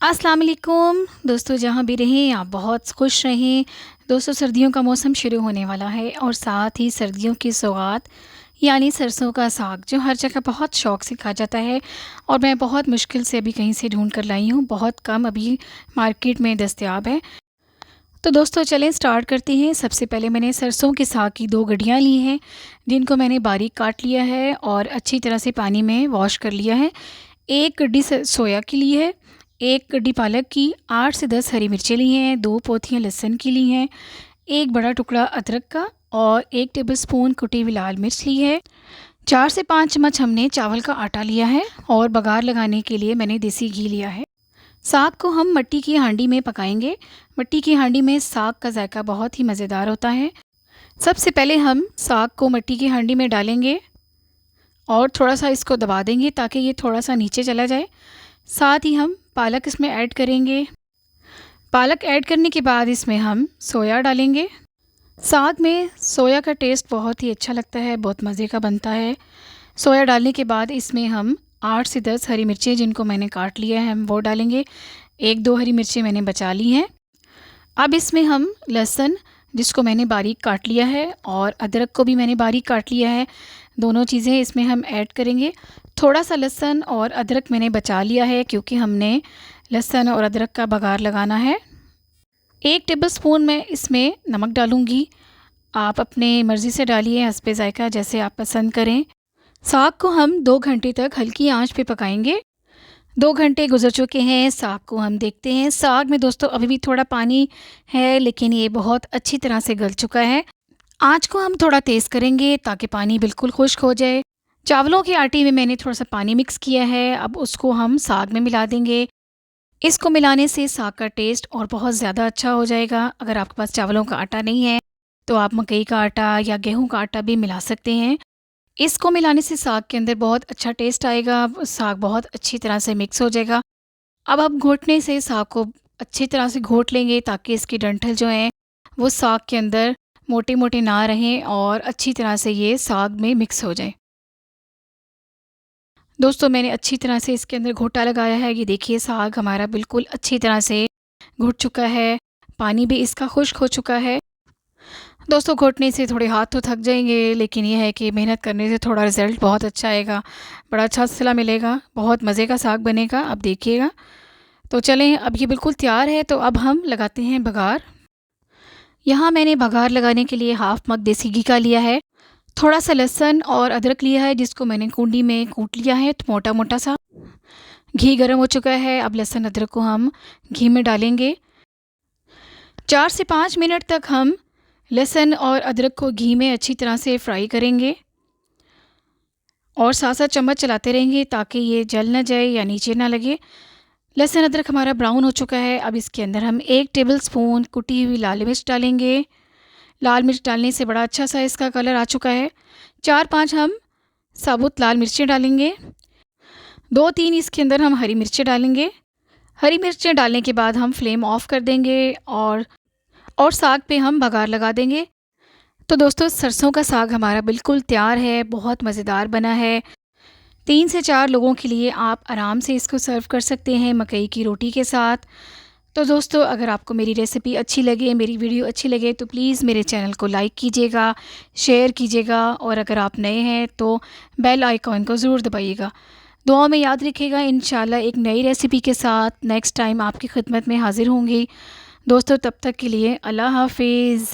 अस्सलाम वालेकुम दोस्तों, जहाँ भी रहें आप बहुत खुश रहें। दोस्तों, सर्दियों का मौसम शुरू होने वाला है और साथ ही सर्दियों की सौगात यानी सरसों का साग जो हर जगह बहुत शौक़ से खाया जाता है और मैं बहुत मुश्किल से अभी कहीं से ढूंढ कर लाई हूँ। बहुत कम अभी मार्केट में दस्तयाब है। तो दोस्तों चलें स्टार्ट करते हैं। सबसे पहले मैंने सरसों के साग की 2 गड्डियाँ ली हैं, जिनको मैंने बारीक काट लिया है और अच्छी तरह से पानी में वॉश कर लिया है। 1 गड्डी सोया की ली है, 1 गड्डी पालक की, 8 से 10 हरी मिर्चें ली हैं, 2 पोथियाँ लहसुन की ली हैं, 1 बड़ा टुकड़ा अदरक का और 1 टेबलस्पून कुटी हुई लाल मिर्च ली है। 4 से 5 चम्मच हमने चावल का आटा लिया है और बघार लगाने के लिए मैंने देसी घी लिया है। साग को हम मिट्टी की हांडी में पकाएंगे। मिट्टी की हांडी में साग का जायका बहुत ही मज़ेदार होता है। सबसे पहले हम साग को मिट्टी की हांडी में डालेंगे और थोड़ा सा इसको दबा देंगे ताकि ये थोड़ा सा नीचे चला जाए। साथ ही हम पालक इसमें ऐड करेंगे। पालक ऐड करने के बाद इसमें हम सोया डालेंगे। साग में सोया का टेस्ट बहुत ही अच्छा लगता है, बहुत मज़े का बनता है। सोया डालने के बाद इसमें हम 8 से 10 हरी मिर्चें जिनको मैंने काट लिया है हम वो डालेंगे। 1-2 हरी मिर्चें मैंने बचा ली हैं। अब इसमें हम लहसुन जिसको मैंने बारीक काट लिया है और अदरक को भी मैंने बारीक काट लिया है, दोनों चीज़ें इसमें हम ऐड करेंगे। थोड़ा सा लहसुन और अदरक मैंने बचा लिया है क्योंकि हमने लहसुन और अदरक का बघार लगाना है। 1 टेबलस्पून मैं इसमें नमक डालूँगी। आप अपने मर्ज़ी से डालिए, हस्बे ज़ायक़ा जैसे आप पसंद करें। साग को हम 2 घंटे तक हल्की आंच पे पकाएंगे। 2 घंटे गुजर चुके हैं, साग को हम देखते हैं। साग में दोस्तों अभी भी थोड़ा पानी है लेकिन ये बहुत अच्छी तरह से गल चुका है। आंच को हम थोड़ा तेज़ करेंगे ताकि पानी बिल्कुल खुश्क हो जाए। चावलों के आटे में मैंने थोड़ा सा पानी मिक्स किया है, अब उसको हम साग में मिला देंगे। इसको मिलाने से साग का टेस्ट और बहुत ज़्यादा अच्छा हो जाएगा। अगर आपके पास चावलों का आटा नहीं है तो आप मकई का आटा या गेहूं का आटा भी मिला सकते हैं। इसको मिलाने से साग के अंदर बहुत अच्छा टेस्ट आएगा, साग बहुत अच्छी तरह से मिक्स हो जाएगा। अब हम घोटने से साग को अच्छी तरह से घोट लेंगे ताकि इसकी डंठल जो है वो साग के अंदर मोटे मोटे ना रहें और अच्छी तरह से ये साग में मिक्स हो जाए। दोस्तों मैंने अच्छी तरह से इसके अंदर घोटा लगाया है। ये देखिए साग हमारा बिल्कुल अच्छी तरह से घुट चुका है, पानी भी इसका खुश्क हो चुका है। दोस्तों घोटने से थोड़े हाथ तो थक जाएंगे लेकिन ये है कि मेहनत करने से थोड़ा रिज़ल्ट बहुत अच्छा आएगा, बड़ा अच्छा सिला मिलेगा, बहुत मज़े का साग बनेगा, आप देखिएगा। तो चलें अब ये बिल्कुल तैयार है तो अब हम लगाते हैं बघार। यहाँ मैंने बघार लगाने के लिए हाफ़ मग देसी घी का लिया है। थोड़ा सा लहसुन और अदरक लिया है जिसको मैंने कूंडी में कूट लिया है मोटा मोटा सा। घी गर्म हो चुका है, अब लहसुन अदरक को हम घी में डालेंगे। 4 से 5 मिनट तक हम लहसुन और अदरक को घी में अच्छी तरह से फ्राई करेंगे और साथ साथ चम्मच चलाते रहेंगे ताकि ये जल ना जाए या नीचे ना लगे। लहसुन अदरक हमारा ब्राउन हो चुका है। अब इसके अंदर हम 1 टेबलस्पून कुटी हुई लाल मिर्च डालेंगे। लाल मिर्च डालने से बड़ा अच्छा सा इसका कलर आ चुका है। 4-5 हम साबुत लाल मिर्चें डालेंगे। 2-3 इसके अंदर हम हरी मिर्चें डालेंगे। हरी मिर्चें डालने के बाद हम फ्लेम ऑफ कर देंगे और साग पे हम बघार लगा देंगे। तो दोस्तों सरसों का साग हमारा बिल्कुल तैयार है, बहुत मज़ेदार बना है। 3 से 4 लोगों के लिए आप आराम से इसको सर्व कर सकते हैं मकई की रोटी के साथ। तो दोस्तों अगर आपको मेरी रेसिपी अच्छी लगे, मेरी वीडियो अच्छी लगे तो प्लीज़ मेरे चैनल को लाइक कीजिएगा, शेयर कीजिएगा और अगर आप नए हैं तो बेल आइकॉन को ज़रूर दबाइएगा। दुआ में याद रखिएगा, इंशाल्लाह एक नई रेसिपी के साथ नेक्स्ट टाइम आपकी खिदमत में हाज़िर होंगी। दोस्तों तब तक के लिए अल्लाह हाफ़िज़।